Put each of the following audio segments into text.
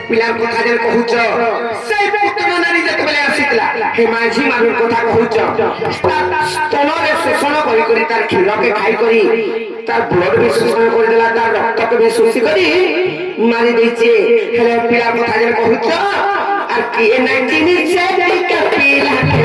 ପିଲାଙ୍କ କଥା ଯେ କହୁଛ ସେଇ ପୁତନ ନାରୀ ଯେତେବେଳେ ଆସିଥିଲା ହେ ମାଝି ମାନଙ୍କ କଥା କହୁଛ ସ୍ତନରେ ଶୋଷଣ କରି କରି ତାର କ୍ଷୀରକେ ଖାଇ କରି ତାର ବ୍ଲଡ ବି ଶୋଷଣ କରିଦେଲା ତାର ରକ୍ତକେ ବି ଶୋଷି କରି ମାରି ଦେଇଛେ ହେଲେ ପିଲା କଥା ଯେ କହୁଛ আর কিଏ ନାଇଁ ଚିହ୍ନିଛେ ଟିକେ ପିଲାକେ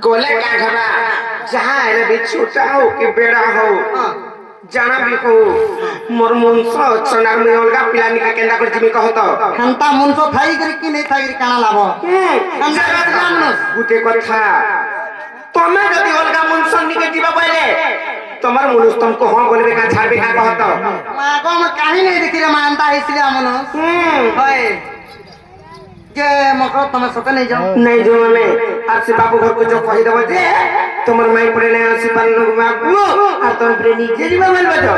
गोले का घबा जहाँ है भी छोटा हो कि बेड़ा हो जाना भी हो मोर मुंसो सोनार में अलगा पिलानी का केंदा कर जिमी कहत हंता मुंसो थाई करी कि नहीं थाई करी काना लाभो हमजा जानस गुटे कथा तमे जदी अलगा मुंसो निके जीवा पहिले तमर मुनुस तुमको हां बोलबे का छाड़बे का कहत मां को हम काहे नहीं देखि रे मानता इसलिए हमनो होय जे मको तमे सके नहीं जाओ नहीं जो मैं आरसी बाबू घर को जो कहि देबो जे तमर माई पड़े नहीं आसी पालन बाबू और तुम प्रे नीचे जीवा मन बजो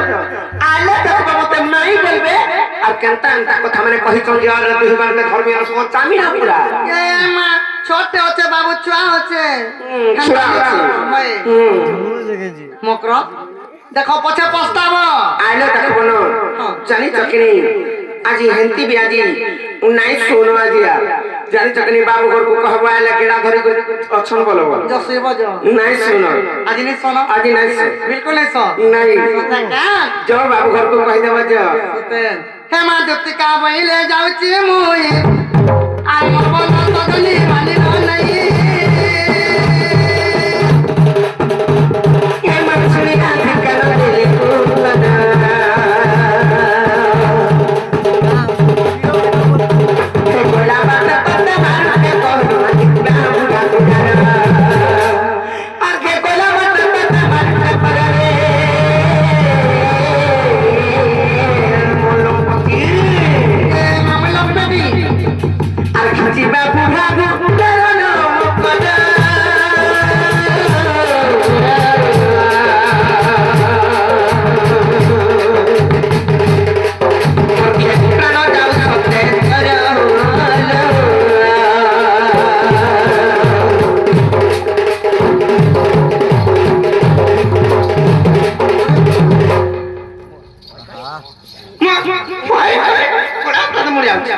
आले तक बाबू ते नहीं बोलबे और केनता अंता कथा माने कहि चल जा रे तू बार ते धर्मी और सब चामी ना पूरा ए मां छोटे होचे बाबू चुआ होचे छुआ होय मकरो देखो पछे पछताबो आले तक बनो जानी चकनी आजी हेंती भी आजी उन्नाई सोनो आजिया जानी चकनी बाबू घर को कहबो आले केड़ा धरी अछन बोलो जो सेबो जो नहीं सुनो आज नहीं सुनो आज नहीं सुनो बिल्कुल नहीं सुनो नहीं जो बाबू घर को कहि देबो जो हे मां जतिका बहिले जाउची मुई आई मोर मन तो गली मानी नहीं हे मन सुनी का करो रे को लगा बोला बात पता मार के कर दो बुढ़ा बुढ़ा आगे बोला बात पता मार के पर रे मोलो पकी ए मामला बेबी আর খাচিবা বুড়া বুড়ানো মকনা প্রাণ যাও সতে করো ভাই ভাই পুরা প্রাণ মরে যাচ্ছে